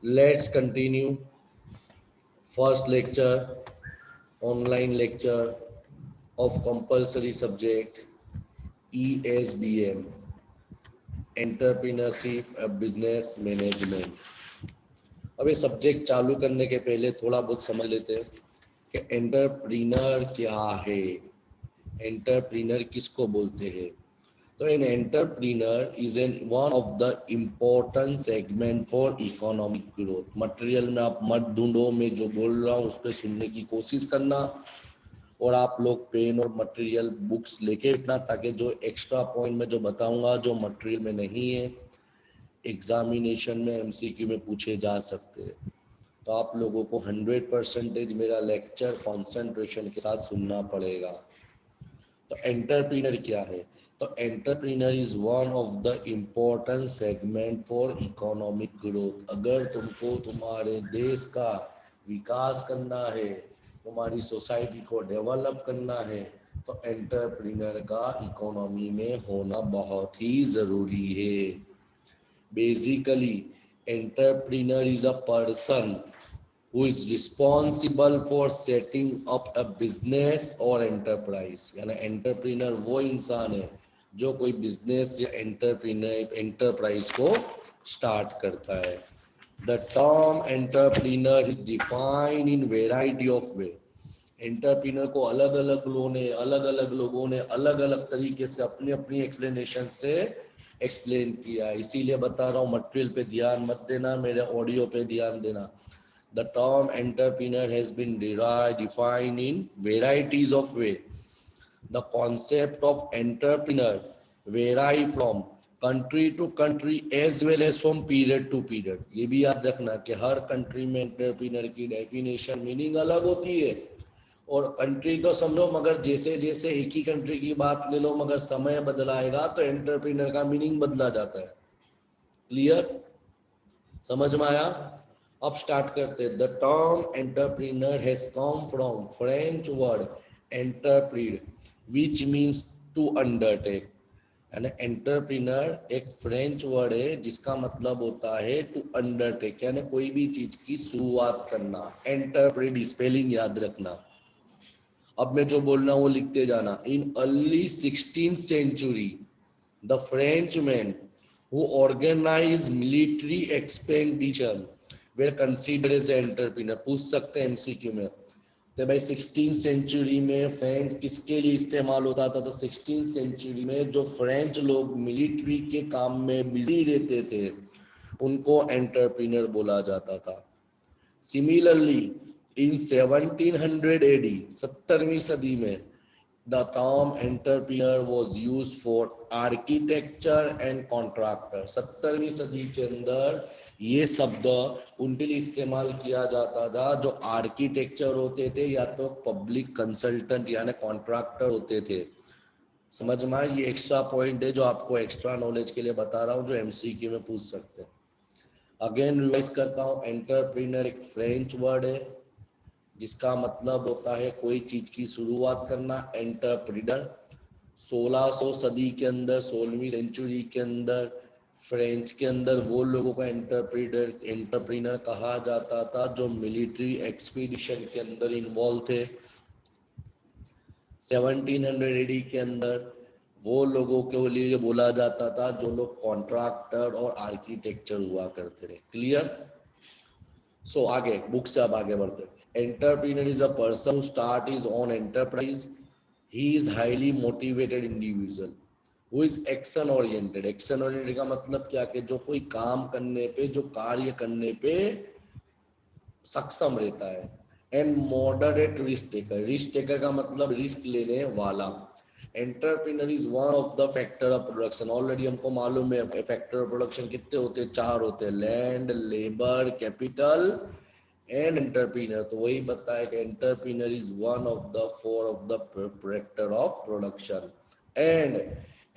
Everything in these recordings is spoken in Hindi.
Let's continue. First lecture, online lecture of compulsory subject ESBM, Entrepreneurship and Business Management. अब ये सब्जेक्ट चालू करने के पहले थोड़ा बहुत समझ लेते हैं कि एंटरप्रीनर क्या है, एंटरप्रीनर किसको बोलते हैं। तो an entrepreneur is an one of the important segment for economic growth. Material में आप मत ढूंढो, मैं जो बोल रहा हूँ उस पर सुनने की कोशिश करना, और आप लोग पेन और मटेरियल बुक्स लेके रखना, ताकि जो एक्स्ट्रा पॉइंट में जो बताऊंगा जो मटेरियल में नहीं है, एग्जामिनेशन में एमसीक्यू में पूछे जा सकते हैं। तो आप लोगों को 100% मेरा लेक्चर कॉन्सेंट्रेशन के साथ सुनना पड़ेगा। तो एंटरप्रीनर क्या है? तो entrepreneur is one of the important segment for economic growth. अगर तुमको तुम्हारे देश का विकास करना है, तुम्हारी सोसाइटी को डेवलप करना है, तो एंटरप्रीनर का इकोनॉमी में होना बहुत ही ज़रूरी है। Basically, entrepreneur is a person who is responsible for setting up a business or enterprise। यानी एंटरप्रीनर वो इंसान है जो कोई बिजनेस या एंटरप्राइज को स्टार्ट करता है। The term entrepreneur is defined in variety of way. Entrepreneur को अलग अलग लोगों ने अलग अलग तरीके से अपनी अपनी एक्सप्लेनेशन से एक्सप्लेन किया, इसीलिए बता रहा हूँ। मटेरियल पे ध्यान मत देना, मेरे ऑडियो पे ध्यान देना। The term entrepreneur has been defined in varieties of way. The concept of entrepreneur vary from country to country as well as from period to period. ये भी याद रखना कि हर कंट्री में एंटरप्रीनर की डेफिनेशन मीनिंग अलग होती है। और कंट्री तो समझो, मगर जैसे जैसे एक ही कंट्री की बात ले लो, मगर समय बदलाएगा तो एंटरप्रीनर का मीनिंग बदला जाता है। क्लियर? समझ में आया? अब स्टार्ट करते। The term entrepreneur has come from French word entreprendre which means to undertake. यानी एंटरप्रीनर एक फ्रेंच वर्ड है जिसका मतलब होता है टू अंडरटेक, यानी कोई भी चीज की शुरुआत करना। एंटरप्रीड स्पेलिंग याद रखना। अब मैं जो बोल रहा हूँ वो लिखते जाना। In early 16th century the French man who organize military expenditure were considered as entrepreneur. पूछ सकते हैं एमसीक्यू में, तो भाई 16th सेंचुरी में फ्रेंच किसके लिए इस्तेमाल होता था? तो 16th सेंचुरी में जो फ्रेंच लोग मिलिट्री के काम में बिजी रहते थे उनको एंटरप्रीनर बोला जाता था। सिमिलरली इन 1700 AD 17वीं सदी में the term entrepreneur was used for architecture and contractor. 17वीं सदी के अंदर ये शब्द उनके लिए इस्तेमाल किया जाता था जो आर्किटेक्चर होते थे या तो पब्लिक कंसल्टेंट यानी कॉन्ट्रैक्टर होते थे। समझ में? ये एक्स्ट्रा पॉइंट है जो आपको एक्स्ट्रा नॉलेज के लिए बता रहा हूँ, जो एमसीक्यू में पूछ सकते हैं। अगेन रिवाइज करता हूँ। एंटरप्रीनर एक फ्रेंच वर्ड है जिसका मतलब होता है कोई चीज की शुरुआत करना। एंटरप्रीनर 1600 सदी के अंदर, 16वीं सेंचुरी के अंदर फ्रेंच के अंदर वो लोगों को एंटरप्रीनर कहा जाता था जो मिलिट्री एक्सपीडिशन के अंदर इन्वॉल्व थे। 1700 एडी के अंदर वो लोगों के लिए बोला जाता था जो लोग कॉन्ट्रैक्टर और आर्किटेक्चर हुआ करते थे। क्लियर? सो आगे बुक से अब आगे बढ़ते। Entrepreneur is a person who start his own enterprise. He is highly motivated individual who is action oriented. Action oriented का मतलब क्या? कि जो कोई काम करने पे, जो कार्य करने पे सक्षम रहता है। And moderate risk taker. Risk taker का मतलब रिस्क लेने वाला। Entrepreneur is one of the factor of production. Already हमको मालूम है फैक्टर ऑफ प्रोडक्शन कितने होते हैं, 4 होते हैं, land, labour, capital and entrepreneur. तो वही बताया कि entrepreneur is one of the 4 of the factor of production. And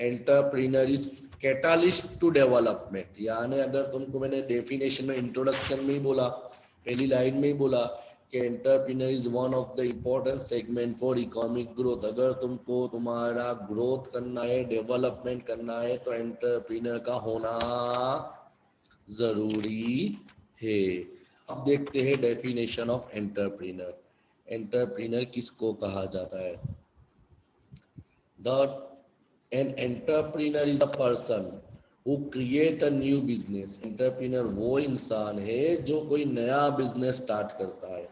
entrepreneur is catalyst to development. यानी अगर तुमको मैंने डेफिनेशन में इंट्रोडक्शन में ही बोला, पहली लाइन में ही बोला कि entrepreneur is one of the important segment for economic growth. अगर तुमको तुम्हारा ग्रोथ करना है, डेवलपमेंट करना है, तो एंटरप्रीनर का होना जरूरी है। अब देखते हैं डेफिनेशन ऑफ एंटरप्रेन्योर। एंटरप्रेन्योर किसको कहा जाता है? The an entrepreneur is a person who create a new business. Entrepreneur वो इंसान है जो कोई नया बिजनेस स्टार्ट करता है।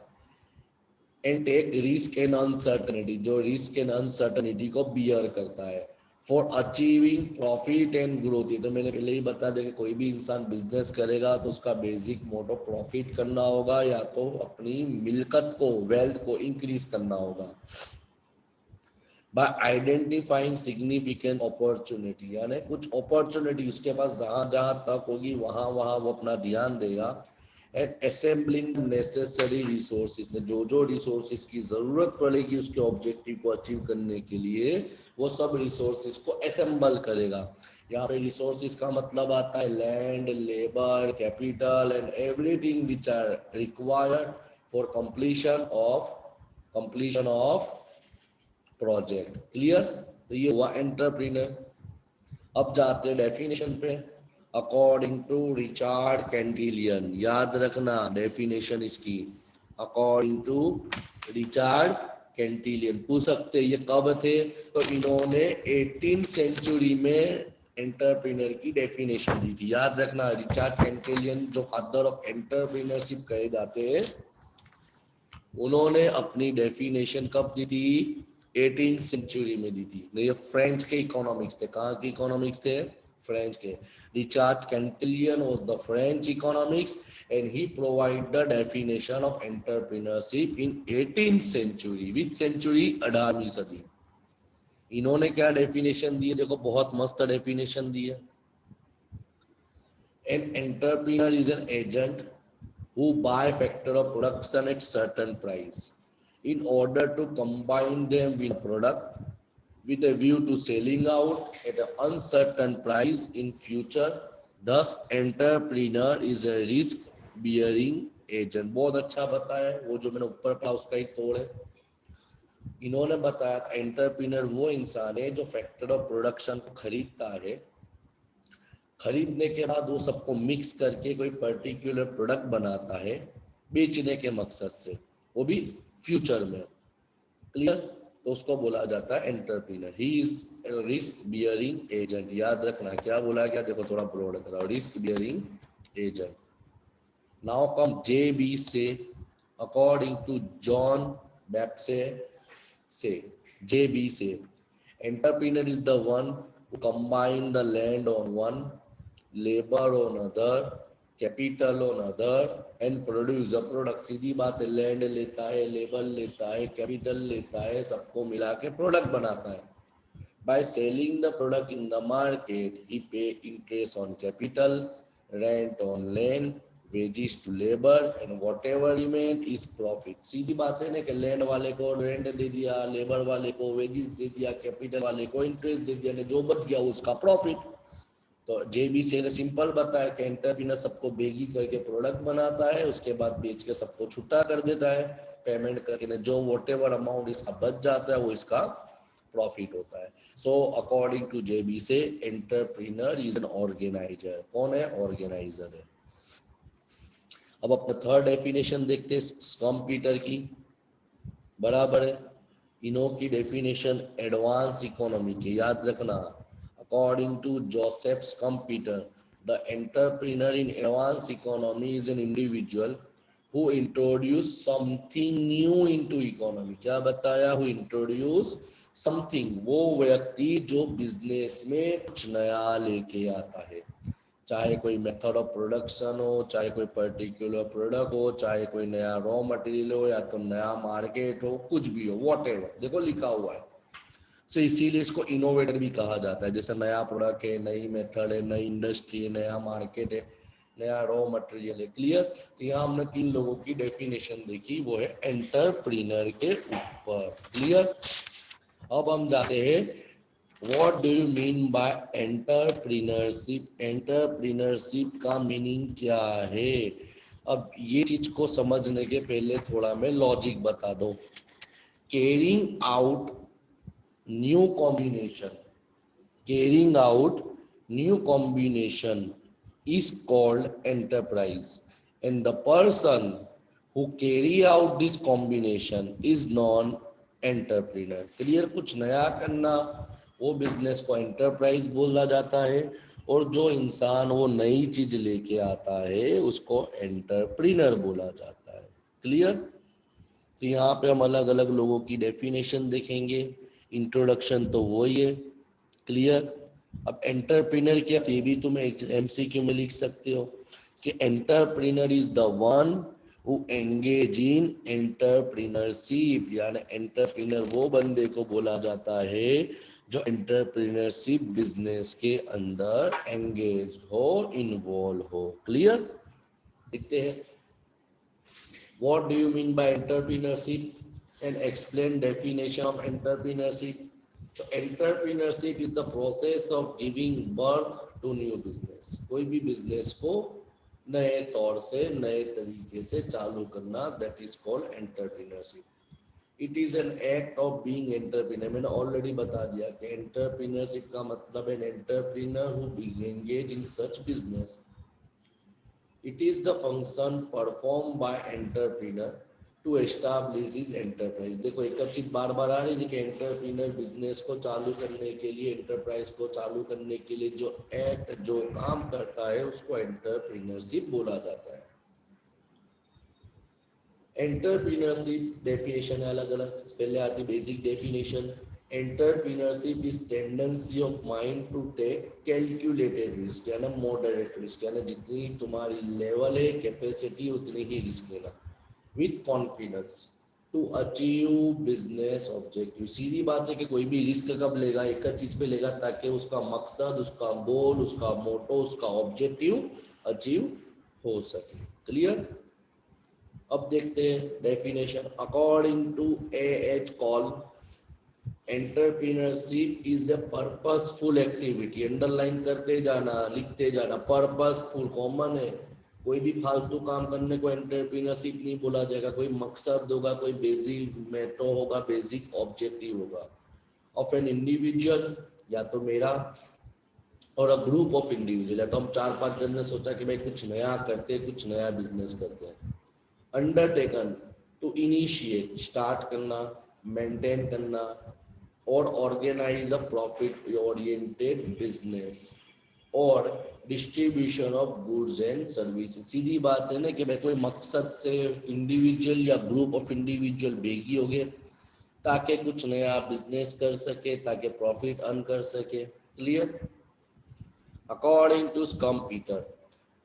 And take risk and uncertainty, जो रिस्क एंड अनसर्टनिटी को बियर करता है for achieving profit and growth. ये तो मैंने पहले ही बता दिया कि कोई भी इंसान बिजनेस करेगा तो उसका बेसिक मोटो प्रॉफिट करना होगा या तो अपनी मिल्कत को, वेल्थ को इंक्रीज करना होगा। बाय आइडेंटिफाइंग सिग्निफिकेंट अपॉर्चुनिटी, यानी कुछ अपॉर्चुनिटी उसके पास जहां जहां तक होगी वहां वहां वो अपना ध्यान देगा। एंड असेंबलिंग नेसेसरी रिसोर्सेज, ने जो जो रिसोर्सेज की जरूरत पड़ेगी उसके ऑब्जेक्टिव को अचीव करने के लिए वो सब रिसोर्सेज को असेंबल करेगा। यहाँ पे रिसोर्सेज का मतलब आता है land, labour, capital and everything which are required for completion of project. Clear? तो ये हुआ एंटरप्रेन्योर। अब जाते हैं डेफिनेशन पे। अकॉर्डिंग टू रिचार्ड कैंटिलियन, याद रखना डेफिनेशन इसकी, अकॉर्डिंग टू रिचार्ड कैंटिलियन। पूछ सकते ये कब थे? तो इन्होंने 18 सेंचुरी में एंटरप्रेन्योर की डेफिनेशन दी थी। याद रखना रिचार्ड कैंटिलियन जो फादर ऑफ एंटरप्रेन्योरशिप कहे जाते हैं, उन्होंने अपनी डेफिनेशन कब दी थी? 18 सेंचुरी में दी थी। ये फ्रेंच के इकोनॉमिक्स थे। कहाँ के इकोनॉमिक्स थे? फ्रेंच के। Richard Cantillon was the French economics and he provide the definition of entrepreneurship in 18 century. Which century? 18वीं सदी। इन्होंने क्या डेफिनेशन दी है? देखो बहुत मस्त डेफिनेशन दी है। An entrepreneur is an agent who buy factor of production at certain price in order to combine them with product with a view to selling out at an uncertain price in future. Thus, entrepreneur is a risk bearing agent. बहुत अच्छा बताया है, वो जो मैंने ऊपर पढ़ा उसका ही तोड़ है। इन्होंने बताया एंटरप्रेन्योर वो इंसान है जो फैक्टर ऑफ प्रोडक्शन को खरीदता है, खरीदने के बाद वो सबको मिक्स करके कोई पर्टिकुलर प्रोडक्ट बनाता है बेचने के मकसद से, वो भी फ्यूचर में। क्लियर? तो उसको बोला जाता है entrepreneur. He is risk bearing agent. याद रखना क्या बोला गया, देखो थोड़ा ब्रॉड कर रहा हूं, risk bearing agent. Now come J B से, अकॉर्डिंग टू जॉन बैप्से से, जे बी से, entrepreneur is the one who combine the land on one, labor on other, capital on other and produce a product। सीधी बात है, लैंड लेता है, लेबर लेता है, कैपिटल लेता है, सबको मिला के प्रोडक्ट बनाता है। By selling the product in the market, he pay interest on capital, rent on land, wages to labor, and whatever remain is profit। सीधी बात है ना कि लैंड वाले को रेंट दे दिया, लेबर वाले को वेजेस दे दिया, कैपिटल वाले को इंटरेस्ट दे दिया, जो बच गया उसका प्रॉफिट। तो जेबीसी ने सिंपल बताया कि एंटरप्रेन्योर सबको बेगी करके प्रोडक्ट बनाता है, उसके बाद बेच के सबको छुट्टा कर देता है पेमेंट करके, जो वॉटेवर अमाउंट इसका बच जाता है वो इसका प्रॉफिट होता है। सो अकॉर्डिंग टू जेबी से एंटरप्रेन्योर इज एन ऑर्गेनाइजर। कौन है? ऑर्गेनाइजर है। अब अपना थर्ड डेफिनेशन देखते हैं स्कम पीटर की, बराबर है। इन्हों की डेफिनेशन एडवांस इकोनॉमी की, याद रखना। According to Joseph Schumpeter, the entrepreneur in advance economy is an individual who introduce something new into economy। क्या बताया? who introduce something, वो व्यक्ति जो बिजनेस में कुछ नया लेके आता है, चाहे कोई मेथड ऑफ प्रोडक्शन हो, चाहे कोई पर्टिकुलर प्रोडक्ट हो, चाहे कोई नया रॉ मटेरियल हो, या तो नया मार्केट हो, कुछ भी हो, व्हाटएवर देखो लिखा हुआ है। सो इसीलिए इसको इनोवेटर भी कहा जाता है। जैसे नया प्रोडक्ट है, नई मेथड है, नई इंडस्ट्री है, नया मार्केट है, नया रॉ मटेरियल है। क्लियर? तो यहाँ हमने 3 लोगों की डेफिनेशन देखी, वो है एंटरप्रेन्योर के ऊपर। क्लियर? अब हम जाते हैं what do you mean by entrepreneurship. Entrepreneurship का मीनिंग क्या है? अब ये चीज को समझने के पहले थोड़ा मैं लॉजिक बता दो। Carrying out new combination, carrying out new combination is called enterprise। and the person who carry out this combination is known entrepreneur. Clear? कुछ नया करना वो बिजनेस को एंटरप्राइज बोला जाता है, और जो इंसान वो नई चीज लेके आता है उसको एंटरप्रेन्योर बोला जाता है। क्लियर? तो यहाँ पे हम अलग अलग लोगों की डेफिनेशन देखेंगे, इंट्रोडक्शन तो वही है। क्लियर? अब एंटरप्रेन्योर क्या, ये भी तुम एमसीक्यू में लिख सकते हो कि entrepreneur is the one who engage in entrepreneurship, यानी एंटरप्रेन्योर वो बंदे को बोला जाता है जो एंटरप्रेन्योरशिप बिजनेस के अंदर एंगेज हो, इन्वॉल्व हो। क्लियर? देखते हैं what do you mean by entrepreneurship and explain definition of entrepreneurship. So entrepreneurship is the process of giving birth to new business. कोई भी बिजनेस को नए तौर से नए तरीके से चालू करना, that is called entrepreneurship. It is an act of being entrepreneur. मैंने ऑलरेडी बता दिया कि entrepreneurship का मतलब है entrepreneur who engage in such business. It is the function performed by entrepreneur to establish his enterprise. देखो एक चीज बार बार आ रही है कि एंटरप्रेन्योर बिजनेस को चालू करने के लिए, एंटरप्राइज को चालू करने के लिए जो एक्ट, जो काम करता है उसको एंटरप्रेन्योरशिप बोला जाता है। एंटरप्रेन्योरशिप डेफिनेशन है अलग अलग। पहले आती basic definition, entrepreneurship is tendency of mind to take calculated risk, यानी मॉडरेट रिस्क, यानी जितनी तुम्हारी लेवल है कैपेसिटी उतनी ही रिस्क लेना, with confidence to achieve business objective. सीधी बात है कि कोई भी रिस्क कब लेगा, एक चीज पे लेगा ताकि उसका मकसद, उसका गोल, उसका मोटो, उसका ऑब्जेक्टिव अचीव हो सके। क्लियर? अब देखते हैं definition. According to H Cole, entrepreneurship is a purposeful activity. Underline करते जाना, लिखते जाना, पर्पसफुल कॉमन है। कोई भी फालतू काम करने को एंटरप्रेन्योरशिप नहीं बोला जाएगा। कोई मकसद होगा, कोई बेसिक मेट्रो होगा, बेसिक ऑब्जेक्टिव होगा ऑफ एन इंडिविजुअल, या तो मेरा, और अ ग्रुप ऑफ इंडिविजुअल, या तो हम 4-5 जन ने सोचा कि भाई कुछ नया करते, कुछ नया बिजनेस करते हैं। अंडरटेकन टू इनिशिएट, स्टार्ट करना, मेंटेन करना, और organize a profit oriented business और distribution of goods and services. सीधी बात है ना कि भाई कोई मकसद से इंडिविजुअल या ग्रुप ऑफ इंडिविजुअल बेगी हो गए ताकि कुछ नया बिजनेस कर सके, ताकि प्रॉफिट अर्न कर सके। Clear? According to Schumpeter,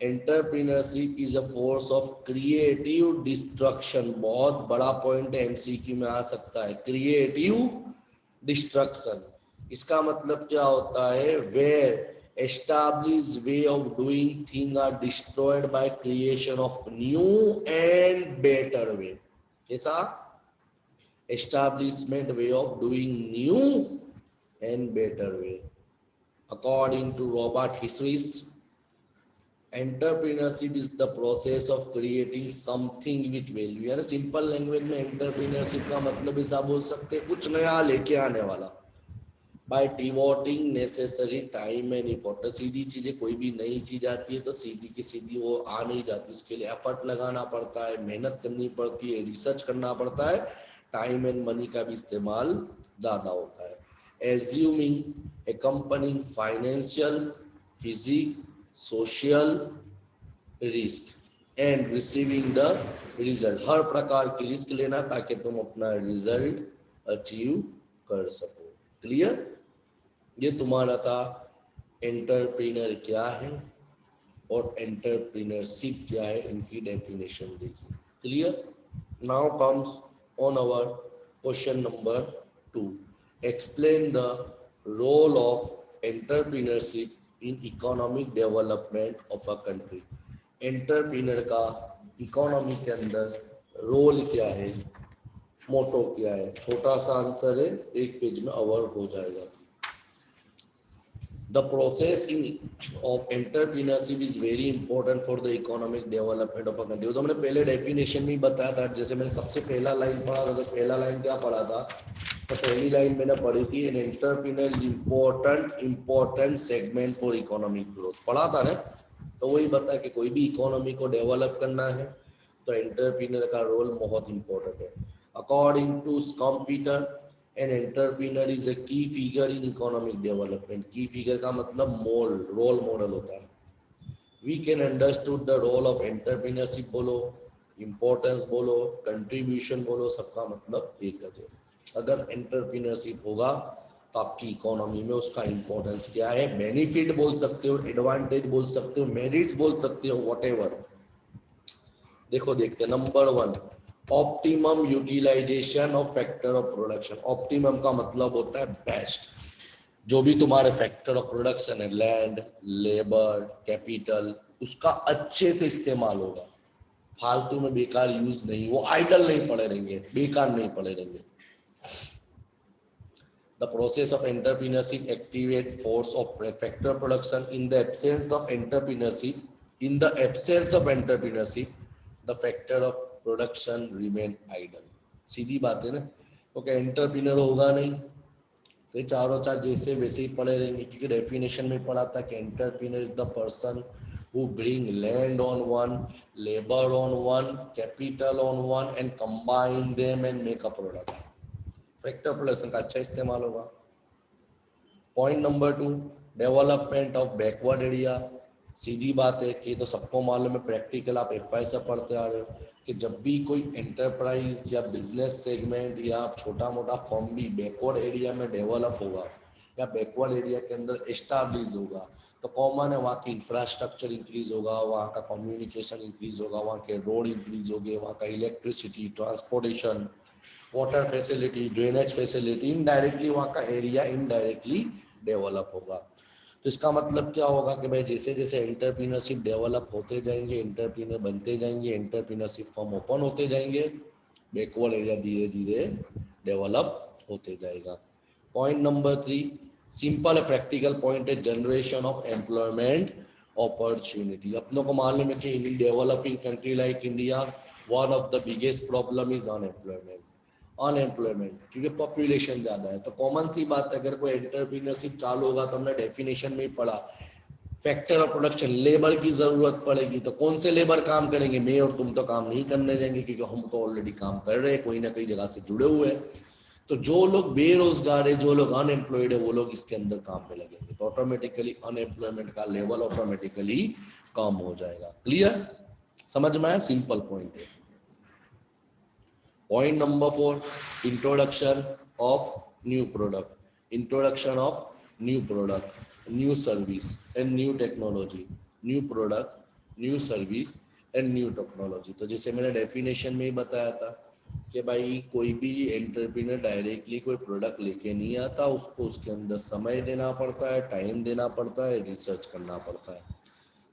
entrepreneurship is a force of creative destruction. बहुत बड़ा पॉइंट है, एमसीक्यू में आ सकता है। क्रिएटिव डिस्ट्रक्शन, इसका मतलब क्या होता है? Where established way of doing things are destroyed by creation of new and better way. कैसा? establishment way of doing new and better way. According to Robert Hiswiss, entrepreneurship is the process of creating something with value. यानी सिंपल लैंग्वेज में एंटरप्रेन्योरशिप का मतलब ऐसा बोल सकते हैं कुछ नया लेके आने वाला। By devoting necessary time and effort. सीधी चीजें, कोई भी नई चीज आती है तो सीधी की सीधी वो आ नहीं जाती, उसके लिए एफर्ट लगाना पड़ता है, मेहनत करनी पड़ती है, रिसर्च करना पड़ता है, टाइम एंड मनी का भी इस्तेमाल ज्यादा होता है। Assuming, accompanying financial, physic, social risk and receiving the result. हर प्रकार की रिस्क लेना ताकि तुम अपना रिजल्ट अचीव कर सको। क्लियर? ये तुम्हारा था एंटरप्रेन्योर क्या है और एंटरप्रेन्योरशिप क्या है, इनकी डेफिनेशन देखिए। Clear? Now comes on our question number 2। Explain the role of entrepreneurship in economic development of a country. Entrepreneur का इकोनॉमी के अंदर रोल क्या है, मोटो क्या है? छोटा सा आंसर है, एक पेज में अवर हो जाएगा। The process of entrepreneurship is very important for the economic development of a country। तो मैंने पहले डेफिनेशन में बताया था, जैसे मैंने सबसे पहला लाइन पढ़ा था, तो पहला लाइन क्या पढ़ा था? तो पहली लाइन मैंने पढ़ी थी, N entrepreneur is important segment for economic growth. पढ़ा था ना? तो वही बता कि कोई भी इकोनॉमी को डेवलप करना है तो एंटरप्रेन्योर का रोल बहुत इंपॉर्टेंट है। According to Schumpeter, an entrepreneur is a key figure in economic development. Key figure का मतलब रोल मॉडल होता है। We can understood the role of entrepreneurship बोलो, इम्पोर्टेंस बोलो, कंट्रीब्यूशन बोलो, सबका मतलब एक है। अगर एंटरप्रेन्योरशिप होगा तो आपकी इकोनॉमी में उसका इंपॉर्टेंस क्या है, बेनिफिट बोल सकते हो, एडवांटेज बोल सकते हो, मेरिट्स बोल सकते हो, व्हाटएवर। देखो देखते number 1, optimum utilization of factor of production. Optimum का मतलब होता है बेस्ट। जो भी तुम्हारे फैक्टर ऑफ प्रोडक्शन है, लैंड, लेबर, कैपिटल, उसका अच्छे से इस्तेमाल होगा। फालतू में बेकार यूज नहीं, वो आइडल नहीं पड़े रहेंगे, बेकार नहीं पड़े रहेंगे। The process of entrepreneurship activate force of factor production. In the absence of entrepreneurship, the factor of production remain idle. सीधी बात है ना, क्योंकि एंटरप्रीनर होगा नहीं तो ये चारों चार जैसे वैसे ही पड़े रहेंगे, क्योंकि डेफिनेशन में पढ़ा था कि entrepreneur is the person who bring land on one, labor on one, capital on one and combine them and make a product. Factor production का अच्छा इस्तेमाल होगा। Point number 2, development of backward area. सीधी बात है कि तो सबको मालूम है, प्रैक्टिकल आप एफआई से पढ़ते आ रहे हो कि जब भी कोई एंटरप्राइज या बिजनेस सेगमेंट या छोटा मोटा फर्म भी बैकवर्ड एरिया में डेवलप होगा या बैकवर्ड एरिया के अंदर एस्टाब्लिश होगा तो कॉमन है वहाँ की इंफ्रास्ट्रक्चर इंक्रीज होगा, वहाँ का कम्युनिकेशन इंक्रीज होगा, वहाँ के रोड इंक्रीज होंगे, वहाँ का electricity, transportation, water facility, drainage facility, indirectly वहाँ का एरिया इनडायरेक्टली डेवलप होगा। तो इसका मतलब क्या होगा कि भाई जैसे जैसे एंटरप्रीनरशिप डेवलप होते जाएंगे, एंटरप्रीनर बनते जाएंगे, एंटरप्रीनरशिप फॉर्म ओपन होते जाएंगे, बैकवर्ड एरिया धीरे धीरे डेवलप होते जाएगा। Point number 3, simple practical point है, जनरेशन ऑफ एम्प्लॉयमेंट अपॉर्चुनिटी। अपनों को मालूम है कि in developing country like India one of the biggest problem is unemployment, क्योंकि पॉपुलेशन ज्यादा है। तो कॉमन सी बात है, अगर कोई एंटरप्रीनरशिप चालू होगा तो हमने डेफिनेशन में ही पढ़ा, फैक्टर ऑफ प्रोडक्शन, लेबर की जरूरत पड़ेगी। तो कौन से लेबर काम करेंगे? मैं और तुम तो काम नहीं करने जाएंगे, क्योंकि हम तो ऑलरेडी काम कर रहे हैं, कोई ना कोई जगह से जुड़े हुए हैं। तो जो लोग बेरोजगार है, जो लोग अनएम्प्लॉयड है, वो लोग इसके अंदर काम पे लगेंगे, तो ऑटोमेटिकली अनएम्प्लॉयमेंट का लेवल ऑटोमेटिकली कम हो जाएगा। क्लियर? समझ में आया? सिंपल पॉइंट है। Point number 4, introduction of new product. Introduction of new product, new service and new technology. New product, new service and new technology. तो जैसे मैंने डेफिनेशन में ही बताया था कि भाई कोई भी एंटरप्रेन्योर डायरेक्टली कोई प्रोडक्ट लेके नहीं आता, उसको उसके अंदर समय देना पड़ता है, टाइम देना पड़ता है, रिसर्च करना पड़ता है।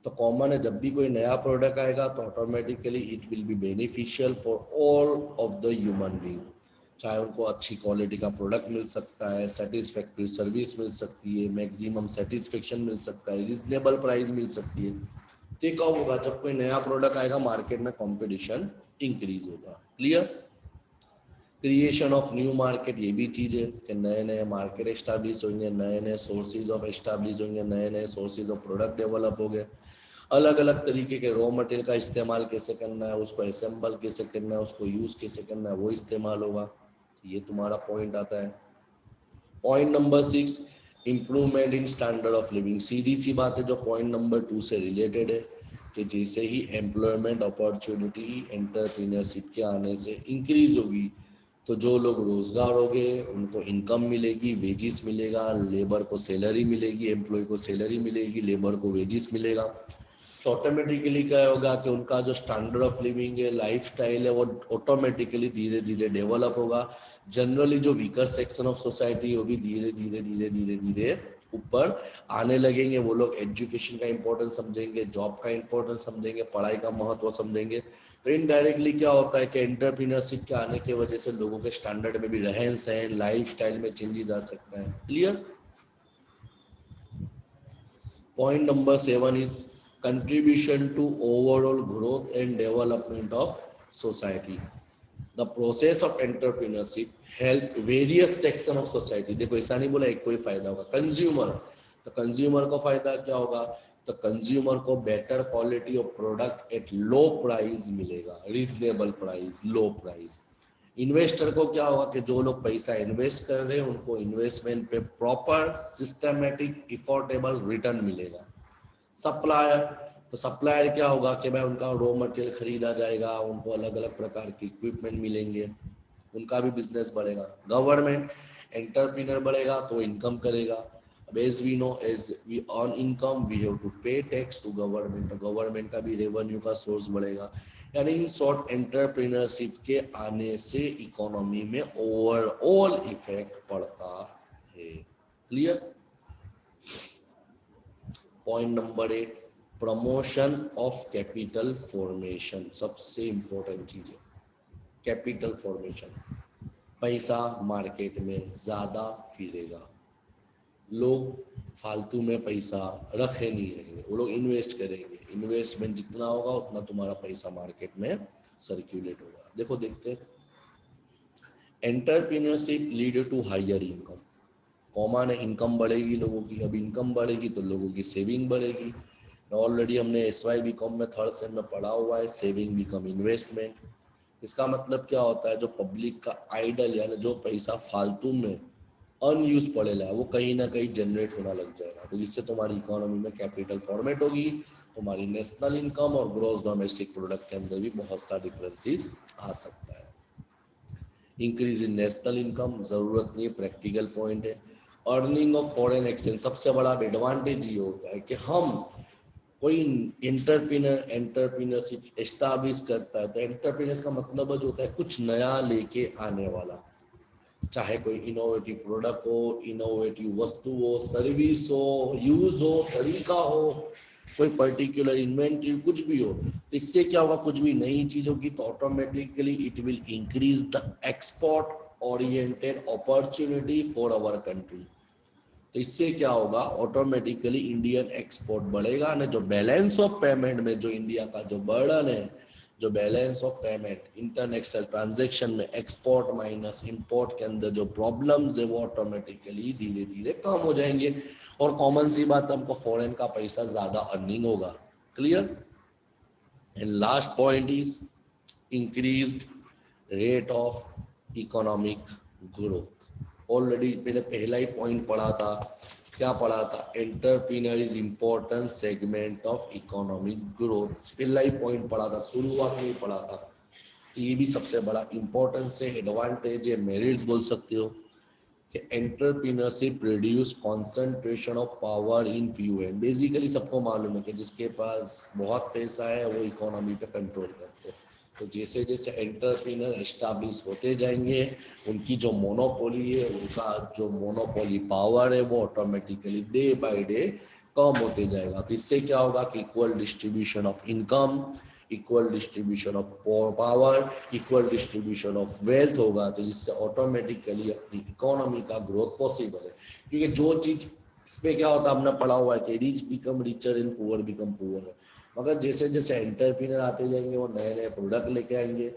तो कॉमन है, जब भी कोई नया प्रोडक्ट आएगा तो automatically it will be beneficial for all of the human being. चाहे उनको अच्छी क्वालिटी का प्रोडक्ट मिल सकता है, सेटिस्फैक्टरी सर्विस मिल सकती है, मैक्सिमम सेटिस्फेक्शन मिल सकता है, रिजनेबल प्राइस मिल सकती है। तो ये कब होगा? जब कोई नया प्रोडक्ट आएगा, मार्केट में कॉम्पिटिशन इंक्रीज होगा। Clear? Creation of new market, ये भी चीज है कि नए नए मार्केट एस्टैब्लिश होंगे, नए नए सोर्सेज ऑफ एस्टैब्लिश होंगे, नए नए सोर्सेज ऑफ प्रोडक्ट डेवलप होंगे, अलग अलग तरीके के रॉ मटेरियल का इस्तेमाल कैसे करना है, उसको असेंबल कैसे करना है, उसको यूज कैसे करना है, वो इस्तेमाल होगा। ये तुम्हारा पॉइंट आता है। Point number 6, improvement in standard of living. सीधी सी बात है, जो पॉइंट नंबर 2 से रिलेटेड है कि जैसे ही एम्प्लॉयमेंट अपॉर्चुनिटी एंटरप्रेन्योरशिप के आने से इंक्रीज होगी तो जो लोग रोजगार होंगे उनको इनकम मिलेगी, वेजिस मिलेगा, लेबर को सैलरी मिलेगी, एम्प्लॉय को सैलरी मिलेगी, लेबर को वेजिस मिलेगा। तो ऑटोमेटिकली क्या होगा कि उनका जो स्टैंडर्ड ऑफ लिविंग है, लाइफ स्टाइल है, वो ऑटोमेटिकली धीरे धीरे डेवलप होगा। जनरली जो वीकर सेक्शन ऑफ सोसाइटी वो भी धीरे धीरे धीरे धीरे धीरे ऊपर आने लगेंगे। वो लोग एजुकेशन का इंपॉर्टेंस समझेंगे, जॉब का इंपॉर्टेंस समझेंगे, पढ़ाई का महत्व समझेंगे। तो इनडायरेक्टली क्या होता है कि एंटरप्रीनरशिप के आने की वजह से लोगों के स्टैंडर्ड में भी रहन सहन, लाइफ स्टाइल में चेंजेस आ सकता है। Clear? Point number 7 is contribution to overall growth and development of society. The process of entrepreneurship help various section of society. देखो ऐसा नहीं बोला एक कोई फायदा होगा। कंज्यूमर, तो कंज्यूमर को फायदा क्या होगा तो कंज्यूमर को better quality of product at low price मिलेगा, reasonable price, low price. Investor को क्या होगा कि जो लोग पैसा इन्वेस्ट कर रहे हैं उनको इन्वेस्टमेंट पे प्रॉपर सिस्टमेटिक इफोर्टेबल रिटर्न मिलेगा। सप्लायर, तो सप्लायर क्या होगा कि भाई उनका रॉ मटेरियल खरीदा जाएगा, उनको अलग अलग प्रकार के इक्विपमेंट मिलेंगे, उनका भी बिजनेस बढ़ेगा। गवर्नमेंट, एंटरप्रेन्योर बढ़ेगा तो इनकम करेगा। अब as we know, as we earn income we have to pay tax to government, तो गवर्नमेंट का भी रेवेन्यू का सोर्स बढ़ेगा। यानी इन शॉर्ट एंटरप्रेन्योरशिप के आने से इकोनॉमी में ओवरऑल इफेक्ट पड़ता है। Clear? Point number 8, promotion of capital formation, सबसे इंपॉर्टेंट चीज है कैपिटल फॉर्मेशन। पैसा मार्केट में ज्यादा फिरेगा, लोग फालतू में पैसा रखे नहीं रहेंगे, वो लोग इन्वेस्ट करेंगे। इन्वेस्टमेंट जितना होगा उतना तुम्हारा पैसा मार्केट में सर्कुलेट होगा। देखो देखते हैं, entrepreneurship lead to higher income. Common है, इनकम बढ़ेगी लोगों की। अब इनकम बढ़ेगी तो लोगों की सेविंग बढ़ेगी। ऑलरेडी हमने SY BCom में थर्ड सेम में पढ़ा हुआ है, सेविंग बिकम इन्वेस्टमेंट। इसका मतलब क्या होता है, जो पब्लिक का आइडल यानी जो पैसा फालतू में अनयूज पड़ेगा वो कहीं ना कहीं जनरेट होना लग जाएगा, तो जिससे तुम्हारी इकोनॉमी में कैपिटल फॉर्मेट होगी। तुम्हारी नेशनल इनकम और ग्रॉस डोमेस्टिक प्रोडक्ट के अंदर भी बहुत सा डिफरेंसेस आ सकता है। इंक्रीज इन नेशनल इनकम जरूरत नहीं, प्रैक्टिकल पॉइंट है। अर्निंग ऑफ फॉरेन एक्सचेंज, सबसे बड़ा एडवांटेज ये होता है कि हम कोई एंटरप्रीनरशिप एस्टैब्लिश करता है तो एंटरप्रीनर्स का मतलब जो होता है कुछ नया लेके आने वाला, चाहे कोई इनोवेटिव प्रोडक्ट हो, इनोवेटिव वस्तु हो, सर्विस हो, यूज हो, तरीका हो, कोई पर्टिकुलर इन्वेंटरी, कुछ भी हो। तो इससे क्या होगा, कुछ भी नई चीज होगी तो automatically it will increase the export oriented opportunity for our country. तो इससे क्या होगा, ऑटोमेटिकली इंडियन एक्सपोर्ट बढ़ेगा ना। जो बैलेंस ऑफ पेमेंट में जो इंडिया का जो बर्डन है, जो balance of payment international transaction में एक्सपोर्ट माइनस इंपोर्ट के अंदर जो प्रॉब्लम्स है वो ऑटोमेटिकली धीरे धीरे कम हो जाएंगे। और कॉमन सी बात, हमको फॉरेन का पैसा ज्यादा अर्निंग होगा। Clear? And last point is increased rate of economic growth. Already मैंने पहला ही पॉइंट पढ़ा था, क्या पढ़ा था, entrepreneur is important segment of economic growth. पहला ही पॉइंट पढ़ा था, शुरुआत में ही पढ़ा था। तो ये भी सबसे बड़ा इंपॉर्टेंस है, एडवांटेज है, मेरिट्स बोल सकते हो कि entrepreneurship reduce concentration of power in few hand. Basically सबको मालूम है कि जिसके पास बहुत पैसा है वो इकोनॉमी पे कंट्रोल करते हैं। तो जैसे जैसे एंटरप्रीनर एस्टैब्लिश होते जाएंगे, उनकी जो मोनोपोली है, उनका जो मोनोपोली पावर है वो ऑटोमेटिकली डे बाय डे कम होते जाएगा। तो इससे क्या होगा कि equal distribution of income, equal distribution of power, equal distribution of wealth होगा, तो जिससे ऑटोमेटिकली अपनी इकोनॉमी का ग्रोथ पॉसिबल है। क्योंकि जो चीज इस पे क्या होता है, हमने पढ़ा हुआ है कि rich become richer and poor become poor. मगर जैसे जैसे एंटरप्रेन्योर आते जाएंगे वो नए नए प्रोडक्ट लेके आएंगे,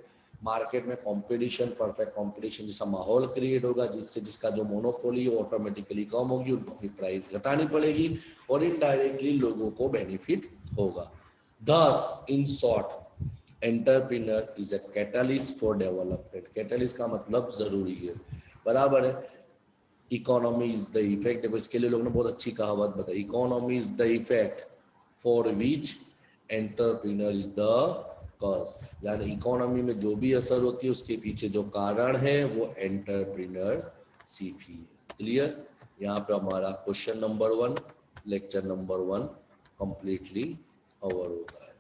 मार्केट में कंपटीशन, परफेक्ट कंपटीशन जैसा माहौल क्रिएट होगा, जिससे जिसका जो मोनोपोली है ऑटोमेटिकली कम होगी, उनको अपनी प्राइस घटानी पड़ेगी और इनडायरेक्टली लोगों को बेनिफिट होगा। Thus, in short, entrepreneur is a catalyst for development. Catalyst का मतलब जरूरी है, बराबर है। इकोनॉमी इज द इफेक्ट, देखो इसके लिए लोगों ने बहुत अच्छी कहावत बताई, economy is the effect for which entrepreneur is the cause. यानी इकोनॉमी में जो भी असर होती है उसके पीछे जो कारण है वो एंटरप्रेन्योरशिप ही है। क्लियर? यहाँ पे हमारा question number 1, lecture number 1 completely over होता है।